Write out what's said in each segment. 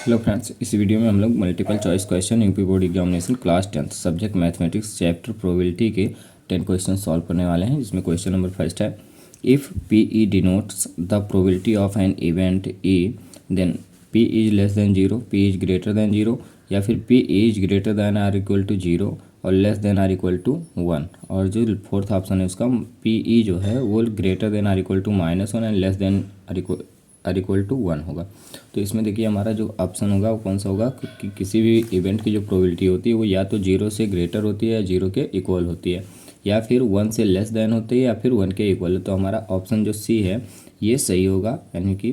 Hello friends, इस video में हम लोग multiple choice question UP board examination class 10 subject mathematics chapter probability के 10 क्वेश्चन सॉल्व करने वाले हैं। जिसमें क्वेश्चन नंबर फर्स्ट है, if P E denotes the probability of an event E, then P is less than zero, P is greater than zero, या फिर P is greater than or equal to zero और less than or equal to one. और जो fourth option है उसका P E जो है वो greater than or equal to -1 and less than or equal to 1 होगा। तो इसमें देखिए हमारा जो ऑप्शन होगा वो कौन सा होगा कि किसी भी इवेंट की जो प्रोबेबिलिटी होती है वो या तो 0 से ग्रेटर होती है या 0 के इक्वल होती है, या फिर 1 से लेस देन होती है, या फिर 1 के इक्वल है। तो हमारा ऑप्शन जो सी है ये सही होगा, यानी कि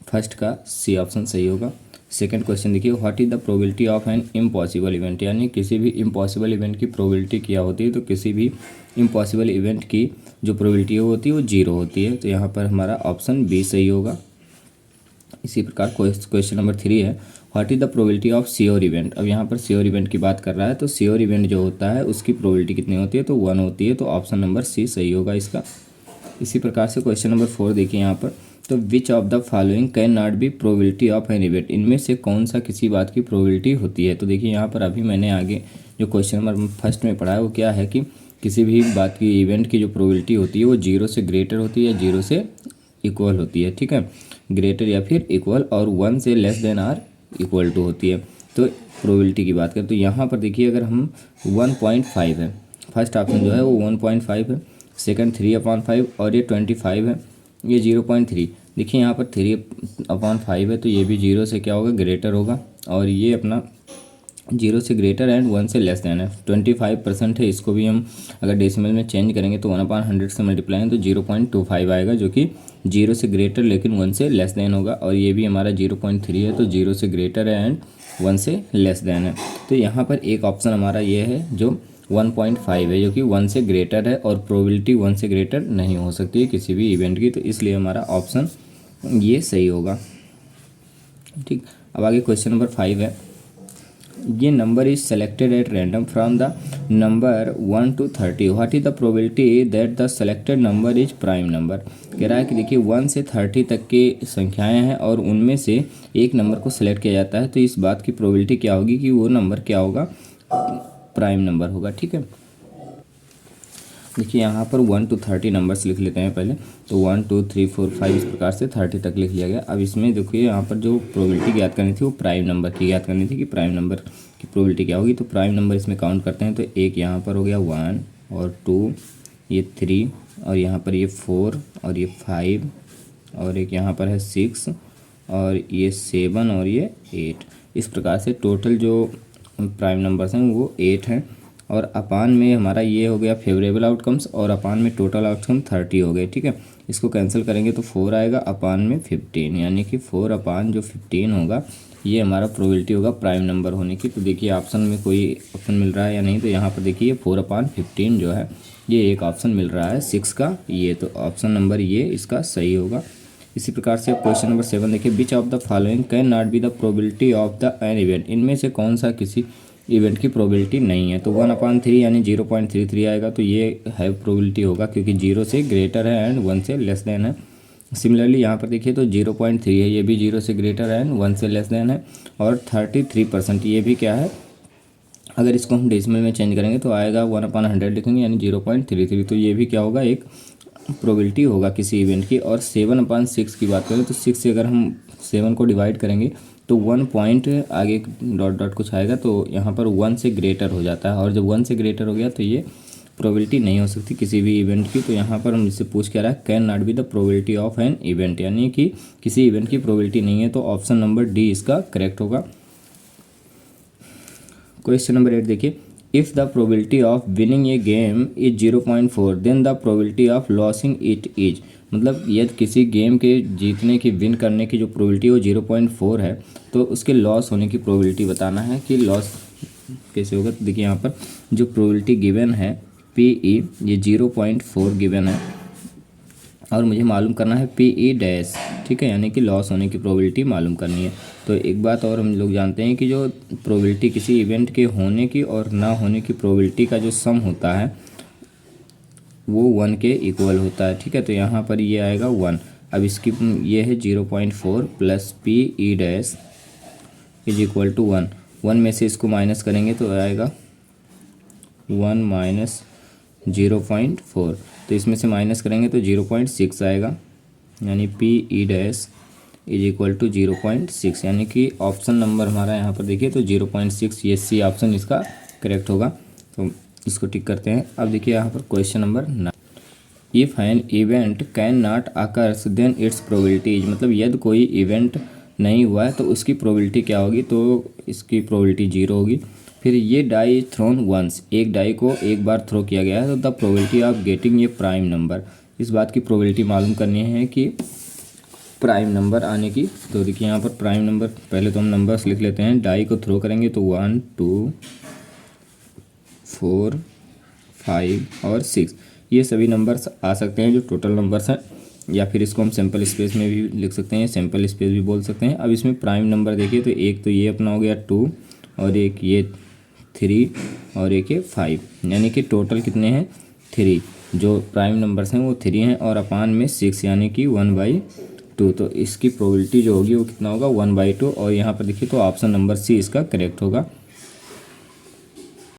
फर्स्ट का सी ऑप्शन सही होगा। सेकंड क्वेश्चन देखिए, what is the probability of an impossible event, यानी किसी भी इम्पॉसिबल इवेंट की प्रोबेबिलिटी क्या होती है। तो किसी भी इम्पॉसिबल इवेंट की जो प्रोबेबिलिटी होती है वो 0 होती है। तो यहाँ पर हमारा ऑप्शन बी सही होगा। इसी प्रकार क्वेश्चन नंबर 3 है, what is the probability of sure event. अब यहाँ पर श्योर इवेंट की बात कर रहा है, तो श्योर इवेंट जो होता है उसकी प्रोबेबिलिटी कितनी होती है, तो 1 होती है। तो ऑप्शन नंबर सी सही होगा इसका। इसी प्रकार से क्वेश्चन नंबर 4 देखिए यहाँ पर, तो which of the following can not B probability of an event, इनमें से कौन सा किसी बात की प्रोबेबिलिटी होती है। तो देखिए यहाँ पर अभी मैंने आगे जो क्वेश्चन नंबर फर्स्ट में पढ़ा है वो क्या है कि किसी भी बात की इवेंट की जो प्रोबेबिलिटी होती है वो 0 से ग्रेटर होती है, 0 से इक्वल होती है, ठीक है, ग्रेटर या फिर इक्वल, और 1 से less than or equal to होती है। तो प्रोबेबिलिटी की बात करें तो यहाँ पर देखिए अगर हम 1.5 है, फर्स्ट ऑप्शन जो है वो 1.5 है, सेकंड 3/5 और ये 25 है, ये 0.3। देखिए यहाँ पर 3/5 है तो ये भी 0 से क्या होगा, ग्रेटर होगा, और ये अपना 0 से ग्रेटर एंड 1 से लेस देन है। 25% है, इसको भी हम अगर डेसिमल में चेंज करेंगे तो 1/100 से मल्टीप्लाई है तो 0.25 आएगा, जो कि 0 से ग्रेटर लेकिन 1 से लेस देन होगा। और ये भी हमारा 0.3 है तो 0 से ग्रेटर है एंड 1 से लेस देन है। तो यहाँ पर एक ऑप्शन हमारा ये है जो 1.5 है, जो कि 1 से ग्रेटर है, और प्रोबेबिलिटी 1 से ग्रेटर नहीं हो सकती है किसी भी इवेंट की। तो इसलिए हमारा ऑप्शन ये सही होगा, ठीक। अब आगे क्वेश्चन नंबर 5 है, ये number is selected at random from the number 1 to 30, what is the probability that the selected number is prime number. कह रहा है कि देखिए 1 से 30 तक की संख्याएं हैं और उनमें से एक नंबर को सेलेक्ट किया जाता है, तो इस बात की प्रोबेबिलिटी क्या होगी कि वो नंबर क्या होगा, प्राइम नंबर होगा, ठीक है। देखिए यहाँ पर 1 to 30 नंबर्स लिख लेते हैं पहले, तो 1 2 3 4 5 इस प्रकार से 30 तक लिख लिया गया। अब इसमें देखिए यहाँ पर जो प्रोबेबिलिटी ज्ञात करनी थी वो प्राइम नंबर की ज्ञात करनी थी कि प्राइम नंबर की प्रोबेबिलिटी क्या होगी। तो प्राइम नंबर इसमें काउंट करते हैं, तो एक यहाँ पर हो गया 1 और 2, ये 3, और यहाँ पर ये 4 और ये 5, और एक यहाँ पर है 6 और ये 7 और ये 8। इस प्रकार से टोटल जो प्राइम नंबर्स हैं वो 8 हैं, और अपान में हमारा ये हो गया फेवरेबल आउटकम्स, और अपान में टोटल आउटकम 30 हो गए, ठीक है। इसको कैंसिल करेंगे तो 4 आएगा, अपान में 15, यानी कि 4 अपान जो 15 होगा ये हमारा प्रोबेबिलिटी होगा प्राइम नंबर होने की। तो देखिए ऑप्शन में कोई ऑप्शन मिल रहा है या नहीं, तो यहाँ पर देखिए 4/15 जो है ये एक ऑप्शन मिल रहा है 6 का, ये तो ऑप्शन नंबर ये इसका सही होगा। इसी प्रकार से क्वेश्चन नंबर 7 देखिए, which of the following can not be the probability of the an event, इनमें से कौन सा किसी इवेंट की प्रोबेबिलिटी नहीं है। तो 1/3 यानी 0.33 आएगा, तो ये है प्रोबेबिलिटी होगा क्योंकि 0 से ग्रेटर है एंड 1 से लेस देन है। सिमिलरली यहाँ पर देखिए तो 0.3 है, ये भी 0 से ग्रेटर है एंड 1 से लेस देन है। और 33% ये भी क्या है, अगर इसको हम डेसिमल में चेंज करेंगे तो आएगा 1/100 लिखेंगे यानी 0.33। तो ये भी क्या होगा, एक प्रोबेबिलिटी होगा किसी इवेंट की। और 7/6 की बात करें तो 6 से अगर हम 7 को डिवाइड करेंगे तो 1 पॉइंट आगे डॉट डॉट कुछ आएगा, तो यहाँ पर 1 से ग्रेटर हो जाता है, और जब 1 से ग्रेटर हो गया तो ये प्रोबेबिलिटी नहीं हो सकती किसी भी इवेंट की। तो यहाँ पर हम इससे पूछ के रहा है can not be the probability of an event, यानी कि किसी इवेंट की प्रोबेबिलिटी नहीं है। तो ऑप्शन नंबर डी इसका करेक्ट होगा। क्वेश्चन नंबर 8 देखिए, if the probability of winning a game is 0.4 then the probability of losing it is, मतलब यदि किसी गेम के जीतने की, विन करने की जो प्रोबेबिलिटी है वो 0.4 है, तो उसके लॉस होने की प्रोबेबिलिटी बताना है कि लॉस कैसे होगा। तो देखिए यहाँ पर जो प्रोबेबिलिटी गिवन है पी ई, ये 0.4 गिवन है, और मुझे मालूम करना है पी ई डैश, ठीक है, यानी कि लॉस होने की प्रोबेबिलिटी मालूम करनी है। तो एक बात और हम लोग जानते हैं कि जो प्रोबेबिलिटी किसी इवेंट के होने की और ना होने की प्रोबेबिलिटी का जो सम होता है वो 1 के इक्वल होता है, ठीक है। तो यहाँ पर ये आएगा 1। अब इसकी ये है 0.4 plus P E dash is equal to 1। 1 में से इसको माइनस करेंगे तो आएगा 1 माइनस 0.4, तो इसमें से माइनस करेंगे तो 0.6 आएगा, यानी P E dash is equal to 0.6, यानी कि ऑप्शन नंबर हमारा यहाँ पर देखिए तो 0.6, ये सी ऑप्शन इसका करेक्ट होगा। तो इसको टिक करते हैं। अब देखिए यहाँ पर question number 9, if an event can not occurs then its probability is, मतलब यदि कोई इवेंट नहीं हुआ है तो उसकी प्रोबेबिलिटी क्या होगी, तो इसकी प्रोबेबिलिटी 0 होगी। फिर ये डाई इज थ्रोन वंस, एक डाई को एक बार थ्रो किया गया है, तो the probability of getting a prime number, इस बात की प्रोबेबिलिटी मालूम करनी है कि प्राइम नंबर आने की। तो देखिए यहाँ पर प्राइम नंबर, पहले तो हम नंबर्स लिख लेते हैं। डाई को थ्रो करेंगे तो 1 2 4 5 और 6, ये सभी नंबर्स आ सकते हैं जो टोटल नंबर्स हैं, या फिर इसको हम सैम्पल स्पेस में भी लिख सकते हैं, सैम्पल स्पेस भी बोल सकते हैं। अब इसमें प्राइम नंबर देखिए तो एक तो ये अपना हो गया 2, और एक ये 3, और एक ये 5, यानी कि टोटल कितने हैं 3। जो प्राइम नंबर्स हैं वो 3 हैं, और अपान में 6, यानी कि 1/2। तो इसकी प्रोबेबिलिटी जो होगी वो कितना होगा 1/2। और यहाँ पर देखिए तो ऑप्शन नंबर सी इसका करेक्ट होगा।